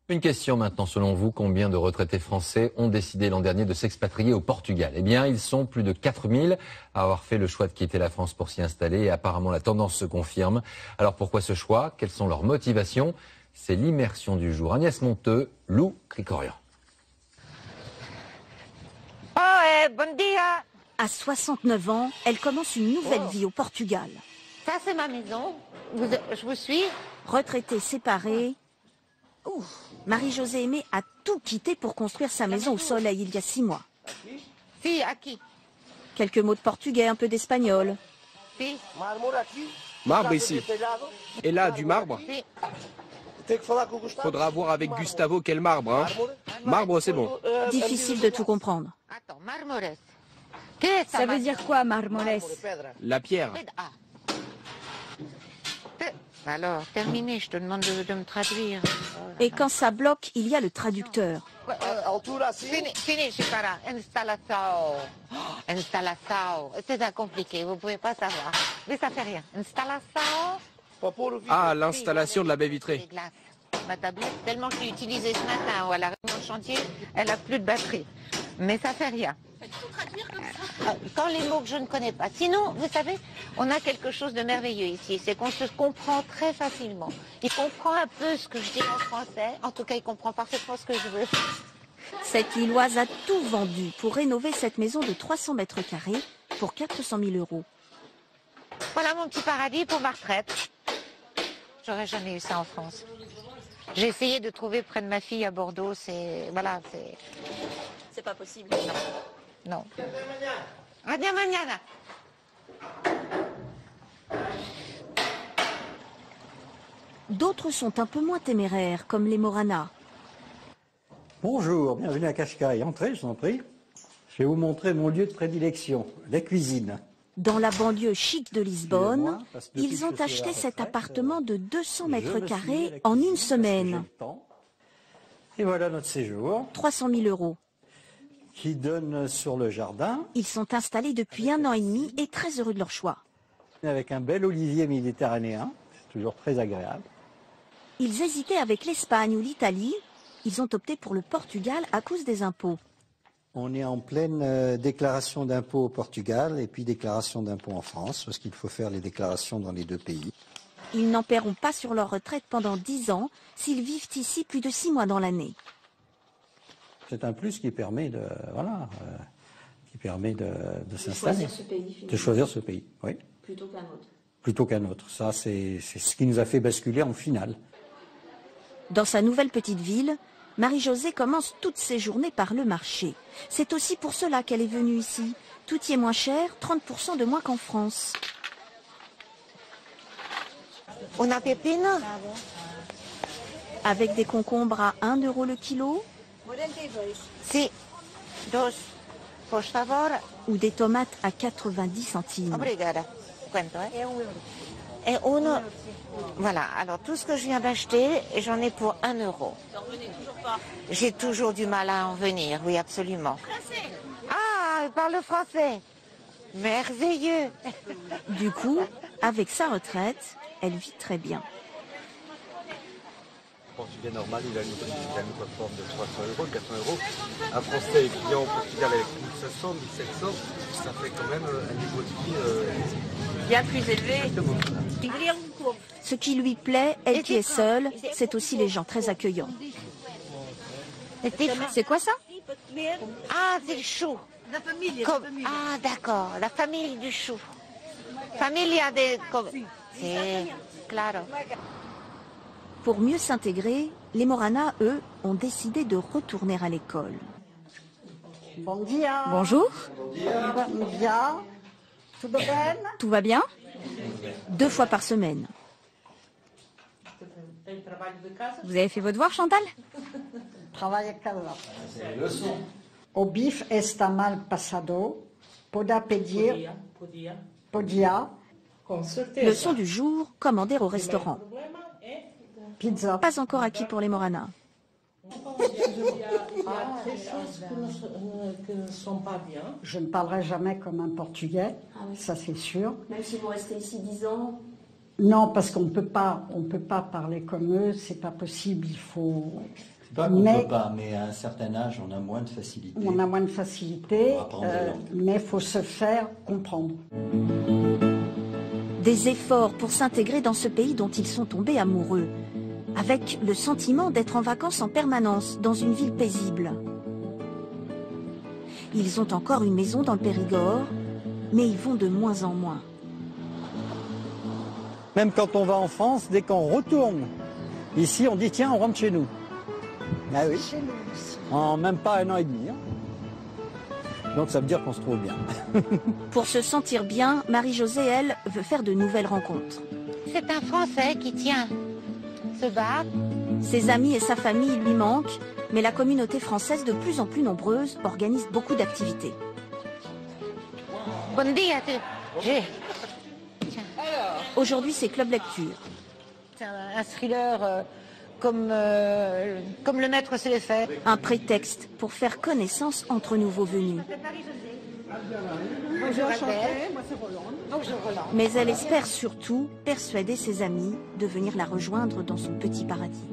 Une question maintenant, selon vous, combien de retraités français ont décidé l'an dernier de s'expatrier au Portugal? Eh bien, ils sont plus de 4000 à avoir fait le choix de quitter la France pour s'y installer et apparemment la tendance se confirme. Alors pourquoi ce choix? Quelles sont leurs motivations? C'est l'immersion du jour. Agnès Monteux, Lou Cricorian. Bon dia. À 69 ans, elle commence une nouvelle vie au Portugal. Ça c'est ma maison, je vous suis. Retraitée séparée, Marie-Josée Aimé a tout quitté pour construire sa maison au soleil il y a 6 mois. Si, aqui. Quelques mots de portugais, un peu d'espagnol. Si, Marbre ici. Et là, du marbre. si. Faudra voir avec Gustavo quel marbre, hein. Marbre, c'est bon. Difficile de tout comprendre. Attends, marmores. Qu'est-ce que Ça veut dire quoi, marmores? La pierre. Ah. Alors, terminé, je te demande de me traduire. Et quand ça bloque, il y a le traducteur. Fini, para. Instalação. Instalação. C'est compliqué, vous pouvez pas savoir. Mais ça fait rien. Instalação. Ah, l'installation de la baie vitrée. Ma tablette, tellement que je l'ai utilisée ce matin ou à la réunion de chantier, elle a plus de batterie. Mais ça fait rien. Quand les mots que je ne connais pas. Sinon, vous savez, on a quelque chose de merveilleux ici. C'est qu'on se comprend très facilement. Il comprend un peu ce que je dis en français. En tout cas, il comprend parfaitement ce que je veux. Cette Lilloise a tout vendu pour rénover cette maison de 300 mètres carrés pour 400 000 €. Voilà mon petit paradis pour ma retraite. J'aurais jamais eu ça en France. J'ai essayé de trouver près de ma fille à Bordeaux. C'est pas possible. Non. Adia mañana. D'autres sont un peu moins téméraires, comme les Morana. Bonjour, bienvenue à Cascais. Entrez, je vous en prie. Je vais vous montrer mon lieu de prédilection, la cuisine. Dans la banlieue chic de Lisbonne, Excusez-moi, parce que depuis ils que ont je suis à acheté la cet retraite, appartement de 200 mètres je me suis mis à carrés la en cuisine une parce que j'ai semaine. le temps. Et voilà notre séjour 300 000 €. qui donne sur le jardin Ils sont installés depuis 1 an et demi et très heureux de leur choix. avec un bel olivier méditerranéen. C'est toujours très agréable. Ils hésitaient avec l'Espagne ou l'Italie. Ils ont opté pour le Portugal à cause des impôts. On est en pleine déclaration d'impôts au Portugal et puis déclaration d'impôts en France parce qu'il faut faire les déclarations dans les deux pays. Ils n'en paieront pas sur leur retraite pendant 10 ans s'ils vivent ici plus de 6 mois dans l'année. C'est un plus qui permet de s'installer, de choisir ce pays, oui. Plutôt qu'un autre. Plutôt qu'un autre. Ça, c'est ce qui nous a fait basculer en finale. Dans sa nouvelle petite ville, Marie-Josée commence toutes ses journées par le marché. C'est aussi pour cela qu'elle est venue ici. Tout y est moins cher, 30% de moins qu'en France. Una pepino. Avec des concombres à 1 € le kilo Si. Dos. Por favor. ou des tomates à 90 centimes. Obrigada. Quanto, Et uno. Voilà, alors tout ce que je viens d'acheter, j'en ai pour 1 €. J'ai toujours du mal à en venir, oui, absolument. Ah, il parle français. Merveilleux. Du coup, avec sa retraite, elle vit très bien. Le Portugais normal, il a une plateforme de 300 €, 400 €. Un Français client au Portugal avec 1500, 1700, ça fait quand même un niveau de vie Bien plus élevé. Ce qui lui plaît, elle qui est seule, c'est aussi les gens très accueillants. C'est quoi ça? Ah, c'est le chou. Ah, d'accord, la famille du chou. Familia de... C'est claro. Pour mieux s'intégrer, les Morana, eux, ont décidé de retourner à l'école. Bonjour. Tout va bien? 2 fois par semaine. Vous avez fait vos devoirs, Chantal? O bife está mal passado, podia pedir, podia, Leçon du jour, commander au restaurant. pizza. Pas encore acquis pour les Morana. Je ne parlerai jamais comme un Portugais, ça c'est sûr. Même si vous restez ici 10 ans? Non, parce qu'on peut pas parler comme eux, c'est pas possible. Il faut Pas qu'on ne peut pas, mais à un certain âge, on a moins de facilité. On a moins de facilité, Pour apprendre la langue. mais il faut se faire comprendre. Des efforts pour s'intégrer dans ce pays dont ils sont tombés amoureux, avec le sentiment d'être en vacances en permanence dans une ville paisible. Ils ont encore une maison dans le Périgord, mais ils vont de moins en moins. Même quand on va en France, dès qu'on retourne, ici on dit tiens, on rentre chez nous. Ah oui, en même pas 1 an et demi. Donc ça veut dire qu'on se trouve bien. Pour se sentir bien, Marie-Josée, elle, veut faire de nouvelles rencontres. C'est un Français qui tient ce bar. Ses amis et sa famille lui manquent, mais la communauté française, de plus en plus nombreuse, organise beaucoup d'activités. Bon dia, Aujourd'hui, c'est Club Lecture. c'est un thriller comme le maître sait les faire. Un prétexte pour faire connaissance entre nouveaux venus. Bonjour Albert. Bonjour Roland. Mais elle espère surtout persuader ses amis de venir la rejoindre dans son petit paradis.